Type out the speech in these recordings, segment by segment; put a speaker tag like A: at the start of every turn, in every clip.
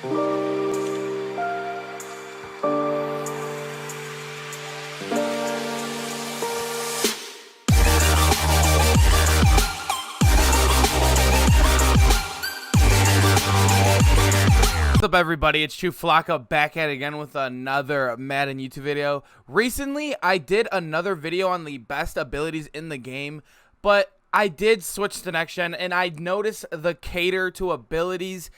A: What's up, everybody? It's True Flocka back at it again with another Madden YouTube video. Recently, I did another video on the best abilities in the game, but I did switch to next gen, and I noticed the cater to abilities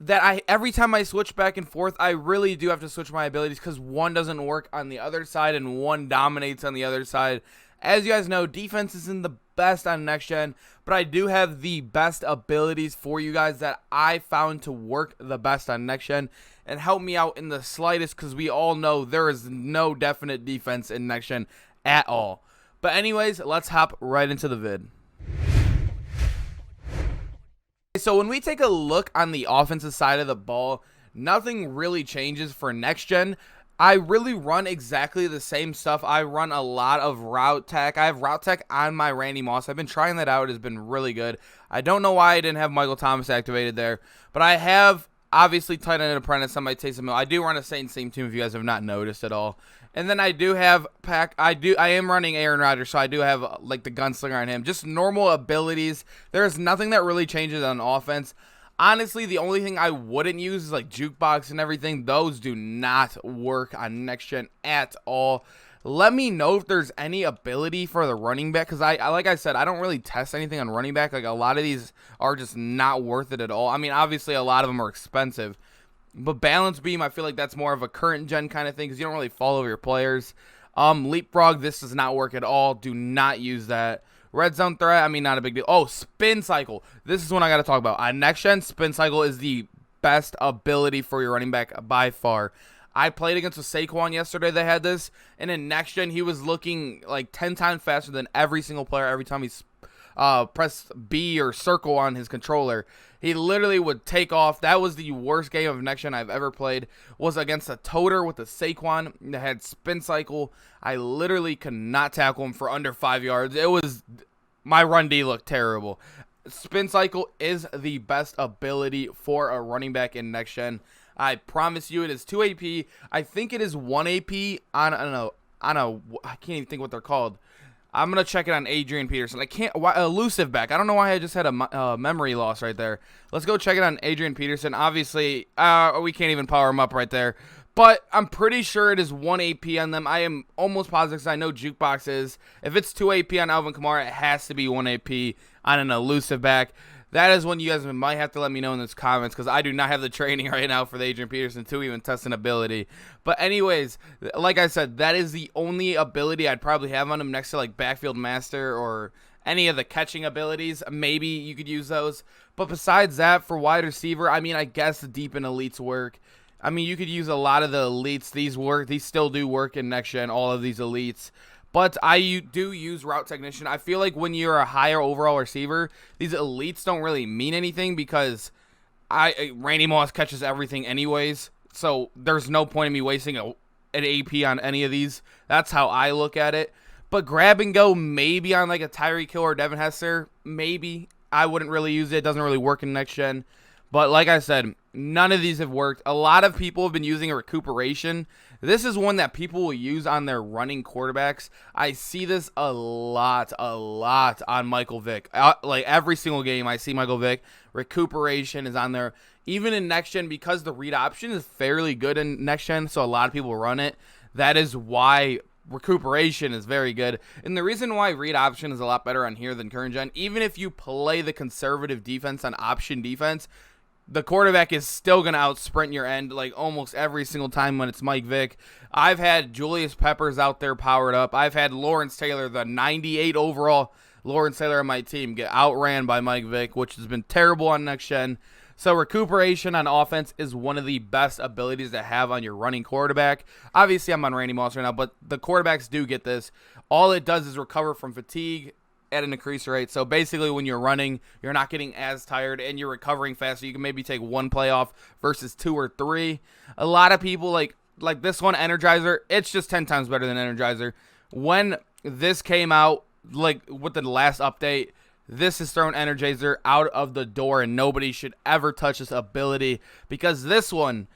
A: that every time I switch back and forth, I really do have to switch my abilities because one doesn't work on the other side and one dominates on the other side. As you guys know, defense isn't the best on next gen, but I do have the best abilities for you guys that I found to work the best on next gen and help me out in the slightest, because we all know there is no definite defense in next gen at all. But anyways, let's hop right into the vid. So when we take a look on the offensive side of the ball, nothing really changes for next gen. I really run exactly the same stuff. I run a lot of route tech. I have route tech on my Randy Moss. I've been trying that out. It's been really good. I don't know why I didn't have Michael Thomas activated there, but I have obviously tight end and apprentice on my Taysom Hill. I do run a same team if you guys have not noticed at all. And then I do have I am running Aaron Rodgers, so I do have like the gunslinger on him. Just normal abilities. There's nothing that really changes on offense. Honestly, the only thing I wouldn't use is like jukebox and everything. Those do not work on next gen at all. Let me know if there's any ability for the running back, because I like I said, I don't really test anything on running back. Like, a lot of these are just not worth it at all. I mean, obviously a lot of them are expensive, but balance beam, I feel like that's more of a current gen kind of thing, because you don't really follow your players. Leapfrog, this does not work at all. Do not use that. Red zone threat, I mean, not a big deal. Oh, spin cycle. This is what I got to talk about. On next gen, spin cycle is the best ability for your running back by far. I played against a Saquon yesterday that had this, and in next gen, he was looking like 10 times faster than every single player every time he pressed B or circle on his controller. He literally would take off. That was the worst game of next gen I've ever played. Was against a toter with a Saquon that had spin cycle. I literally could not tackle him for under 5 yards. It was, my run D looked terrible. Spin cycle is the best ability for a running back in next gen. I promise you, it is 2 AP. I think it is 1 AP on I can't even think what they're called. I'm going to check it on Adrian Peterson. I can't, elusive back. I don't know why I just had a memory loss right there. Let's go check it on Adrian Peterson. Obviously, we can't even power him up right there. But I'm pretty sure it is 1 AP on them. I am almost positive, because I know jukebox is. If it's 2 AP on Alvin Kamara, it has to be 1 AP on an elusive back. That is when you guys might have to let me know in the comments, because I do not have the training right now for the Adrian Peterson to even test an ability. But anyways, like I said, that is the only ability I'd probably have on him, next to like Backfield Master or any of the catching abilities. Maybe you could use those. But besides that, for wide receiver, I mean, I guess the deep and elites work. I mean, you could use a lot of the elites. These work. These still do work in next gen, all of these elites. But I do use route technician. I feel like when you're a higher overall receiver, these elites don't really mean anything, because Randy Moss catches everything anyways. So there's no point in me wasting an AP on any of these. That's how I look at it. But grab and go, maybe on like a Tyreek Hill or Devin Hester, maybe. I wouldn't really use it. It doesn't really work in next gen. But like I said, none of these have worked. A lot of people have been using a recuperation. This is one that people will use on their running quarterbacks. I see this a lot on Michael Vick. Like every single game I see Michael Vick, recuperation is on there. Even in next gen, because the read option is fairly good in next gen, so a lot of people run it. That is why recuperation is very good. And the reason why read option is a lot better on here than current gen, even if you play the conservative defense on option defense, the quarterback is still going to out-sprint your end like almost every single time when it's Mike Vick. I've had Julius Peppers out there powered up. I've had Lawrence Taylor, the 98 overall Lawrence Taylor on my team, get outran by Mike Vick, which has been terrible on next gen. So recuperation on offense is one of the best abilities to have on your running quarterback. Obviously, I'm on Randy Moss right now, but the quarterbacks do get this. All it does is recover from fatigue at an increased rate. So basically, when you're running, you're not getting as tired and you're recovering faster. You can maybe take one play off versus 2 or 3. A lot of people like this one, Energizer, it's just 10 times better than Energizer. When this came out, like with the last update, this is throwing Energizer out of the door, and nobody should ever touch this ability, because this one,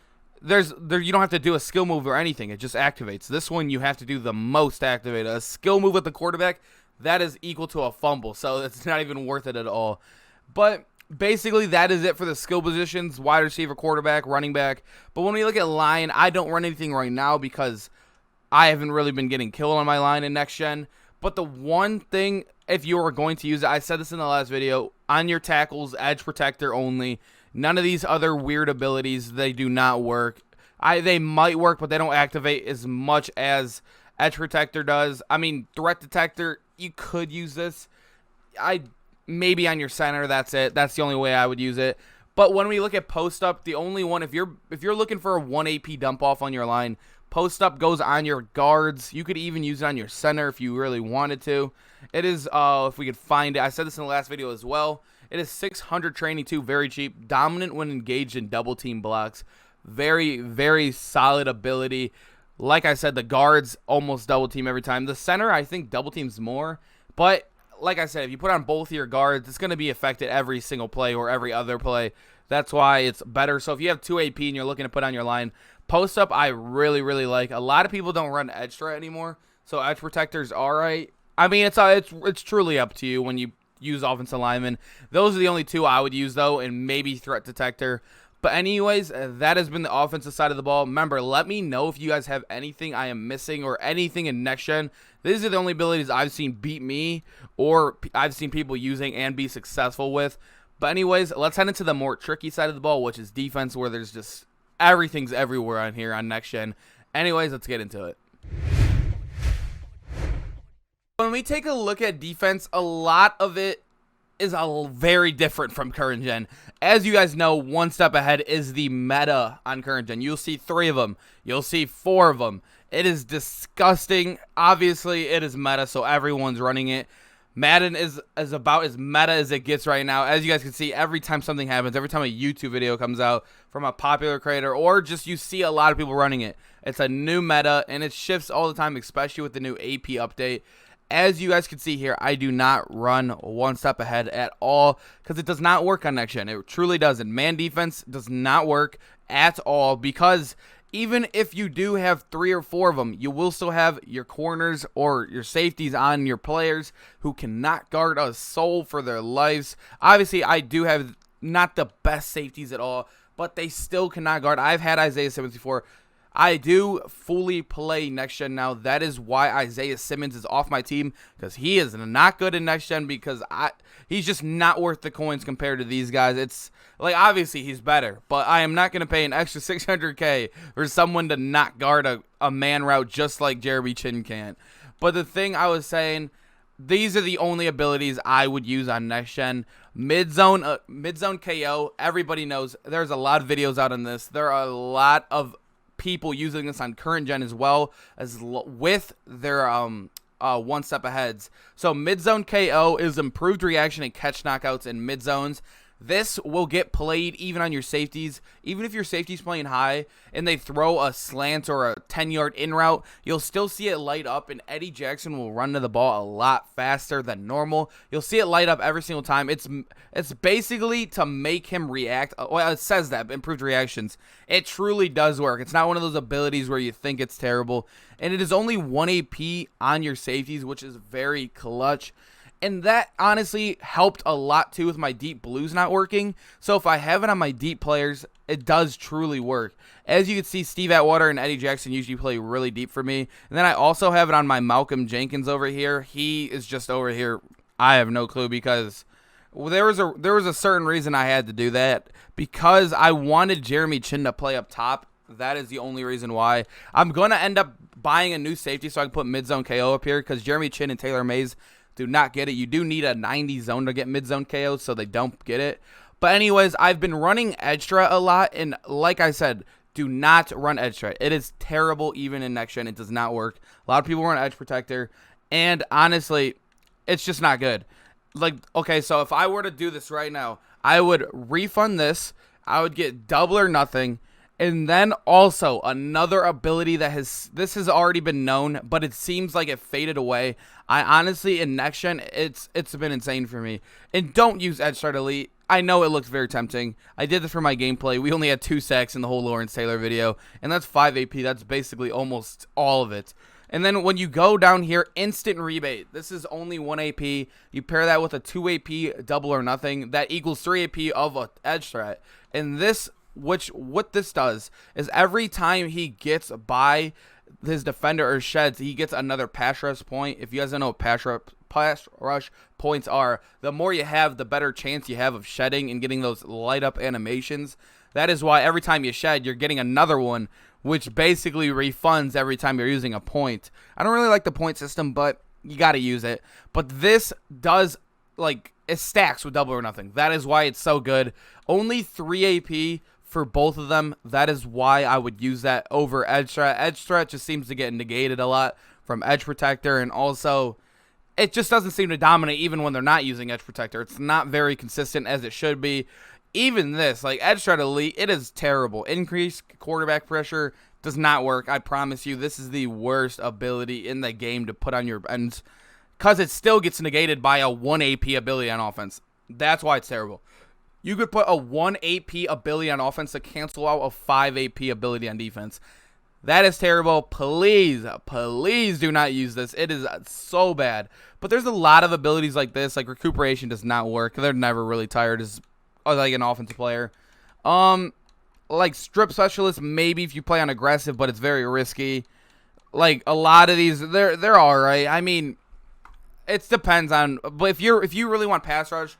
A: you don't have to do a skill move or anything. It just activates. This one, you have to do the most activate. A skill move with the quarterback, that is equal to a fumble, so it's not even worth it at all. But basically, that is it for the skill positions: wide receiver, quarterback, running back. But when we look at line, I don't run anything right now because I haven't really been getting killed on my line in next gen. But the one thing, if you are going to use it, I said this in the last video, on your tackles, edge protector only. None of these other weird abilities, they do not work. They might work, but they don't activate as much as edge protector does. I mean, threat detector, you could use this. Maybe on your center, that's it. That's the only way I would use it. But when we look at post up, the only one, if you're looking for a 1 AP dump off on your line, post up goes on your guards. You could even use it on your center if you really wanted to. It is, if we could find it, I said this in the last video as well. It is 600 training too, very cheap. Dominant when engaged in double team blocks. Very, very solid ability. Like I said, the guards almost double team every time. The center, I think, double teams more. But like I said, if you put on both your guards, it's going to be affected every single play or every other play. That's why it's better. So if you have 2 AP and you're looking to put on your line, post up I really, really like. A lot of people don't run edge threat anymore, so edge protector's all right. I mean, it's truly up to you when you use offensive lineman. Those are the only 2 I would use, though, and maybe threat detector. But anyways, that has been the offensive side of the ball. Remember, let me know if you guys have anything I am missing or anything in next gen. These are the only abilities I've seen beat me or I've seen people using and be successful with. But anyways, let's head into the more tricky side of the ball, which is defense, where there's just everything's everywhere on here on next gen. Anyways, let's get into it. When we take a look at defense, a lot of it is very different from current gen. As you guys know, one step ahead is the meta on current gen. You'll see 3 of them. You'll see 4 of them. It is disgusting. Obviously, it is meta, so everyone's running it. Madden is about as meta as it gets right now. As you guys can see, every time something happens, every time a YouTube video comes out from a popular creator, or just you see a lot of people running it, it's a new meta, and it shifts all the time, especially with the new AP update. As you guys can see here, I do not run one step ahead at all because it does not work on next gen. It truly doesn't. Man defense does not work at all, because even if you do have 3 or 4 of them, you will still have your corners or your safeties on your players who cannot guard a soul for their lives. Obviously, I do have not the best safeties at all, but they still cannot guard. I've had Isaiah Simmons before. I do fully play next gen now. That is why Isaiah Simmons is off my team, because he is not good in next gen, because he's just not worth the coins compared to these guys. It's like, obviously he's better, but I am not going to pay an extra $600K for someone to not guard a man route just like Jeremy Chin can't. But the thing I was saying, these are the only abilities I would use on next gen. Mid-zone KO, everybody knows. There's a lot of videos out on this. There are a lot of people using this on current gen as well as with their one step aheads. So mid-zone KO is improved reaction and catch knockouts in mid-zones. This will get played even on your safeties. Even if your safety's playing high and they throw a slant or a 10-yard in route, you'll still see it light up, and Eddie Jackson will run to the ball a lot faster than normal. You'll see it light up every single time. It's basically to make him react. Well, it says that, improved reactions. It truly does work. It's not one of those abilities where you think it's terrible. And it is only 1 AP on your safeties, which is very clutch. And that honestly helped a lot too with my deep blues not working. So if I have it on my deep players, it does truly work. As you can see, Steve Atwater and Eddie Jackson usually play really deep for me. And then I also have it on my Malcolm Jenkins over here. He is just over here. I have no clue, because there was a certain reason I had to do that, because I wanted Jeremy Chin to play up top. That is the only reason why. I'm going to end up buying a new safety so I can put mid-zone KO up here, because Jeremy Chin and Taylor Mays do not get it. You do need a 90 zone to get mid-zone KO, so they don't get it. But anyways, I've been running edge threat a lot, and like I said, do not run edge threat. It is terrible even in next gen. It does not work. A lot of people run edge protector, and honestly, it's just not good. Like, okay, so if I were to do this right now, I would refund this. I would get double or nothing. And then also another ability that this has already been known, but it seems like it faded away. I honestly, in next gen, it's been insane for me. And don't use Edge Start Elite. I know it looks very tempting. I did this for my gameplay. We only had 2 sacks in the whole Lawrence Taylor video, and that's 5 AP. That's basically almost all of it. And then when you go down here, instant rebate. This is only 1 AP. You pair that with a 2 AP double or nothing. That equals 3 AP of an edge threat. And this, what this does is every time he gets by his defender or sheds, he gets another pass rush point. If you guys don't know what pass rush points are, the more you have, the better chance you have of shedding and getting those light up animations. That is why every time you shed, you're getting another one, which basically refunds every time you're using a point. I don't really like the point system, but you got to use it. But this does, like, it stacks with double or nothing. That is why it's so good. Only 3 AP for both of them. That is why I would use that over edge threat. Edge threat just seems to get negated a lot from edge protector, and also it just doesn't seem to dominate even when they're not using edge protector. It's not very consistent as it should be. Even this, like Edge Start Elite, it is terrible. Increased quarterback pressure does not work. I promise you, this is the worst ability in the game to put on your ends, because it still gets negated by a 1 AP ability on offense. That's why it's terrible. You could put a 1 AP ability on offense to cancel out a 5 AP ability on defense. That is terrible. Please, please do not use this. It is so bad. But there's a lot of abilities like this. Like recuperation does not work. They're never really tired as like an offensive player. Like strip specialist, maybe if you play on aggressive, but it's very risky. Like a lot of these, they're all right. I mean, it depends on. But if you really want pass rush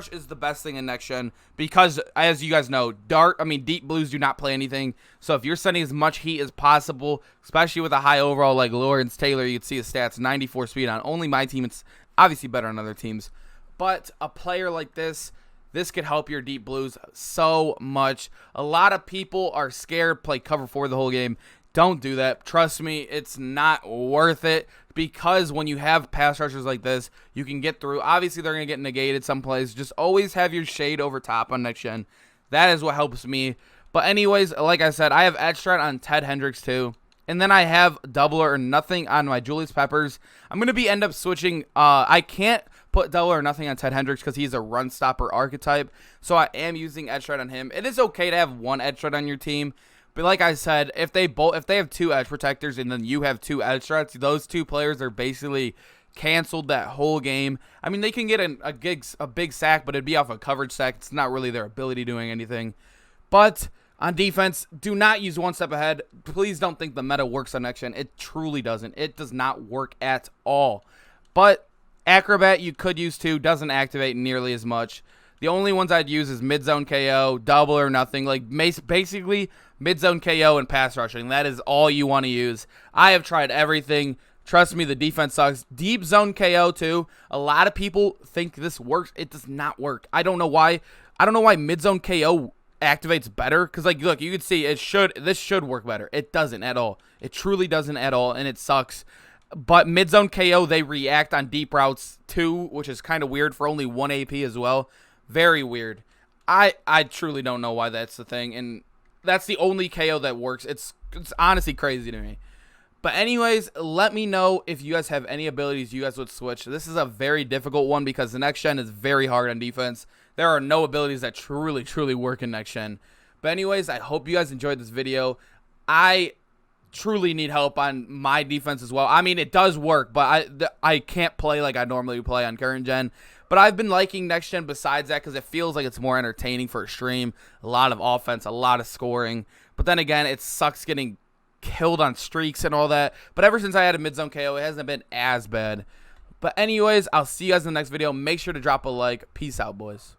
A: is the best thing in next gen, because as you guys know, deep blues do not play anything. So if you're sending as much heat as possible, especially with a high overall like Lawrence Taylor, you can see his stats, 94 speed on only my team. It's obviously better on other teams, but a player like this could help your deep blues so much. A lot of people are scared, play cover 4 the whole game. Don't do that. Trust me, it's not worth it, because when you have pass rushers like this, you can get through. Obviously, they're going to get negated some plays. Just always have your shade over top on next gen. That is what helps me. But anyways, like I said, I have edge threat on Ted Hendricks too. And then I have double or nothing on my Julius Peppers. I'm going to end up switching. I can't put double or nothing on Ted Hendricks because he's a run stopper archetype. So I am using edge threat on him. It is okay to have 1 edge threat on your team. But like I said, if they have 2 edge protectors and then you have 2 edge threats, those 2 players are basically canceled that whole game. I mean, they can get a big sack, but it'd be off a coverage sack. It's not really their ability doing anything. But on defense, do not use 1 step ahead. Please don't think the meta works on next gen. It truly doesn't. It does not work at all. But acrobat you could use too. Doesn't activate nearly as much. The only ones I'd use is mid-zone KO, double or nothing. Like basically mid-zone KO and pass rushing. That is all you want to use. I have tried everything. Trust me, the defense sucks. Deep zone KO too. A lot of people think this works. It does not work. I don't know why. I don't know why mid-zone KO activates better. Because like, look, you can see this should work better. It doesn't at all. It truly doesn't at all, and it sucks. But mid-zone KO, they react on deep routes too, which is kind of weird for only 1 AP as well. Very weird. I truly don't know why that's the thing, and that's the only KO that works. It's honestly crazy to me. But anyways, let me know if you guys have any abilities you guys would switch. This is a very difficult one because the next gen is very hard on defense. There are no abilities that truly work in next gen. But anyways, I hope you guys enjoyed this video. I truly need help on my defense as well. I mean, it does work, but I can't play like I normally play on current gen. But I've been liking next gen besides that because it feels like it's more entertaining for a stream. A lot of offense, a lot of scoring. But then again, it sucks getting killed on streaks and all that. But ever since I had a mid-zone KO, it hasn't been as bad. But anyways, I'll see you guys in the next video. Make sure to drop a like. Peace out, boys.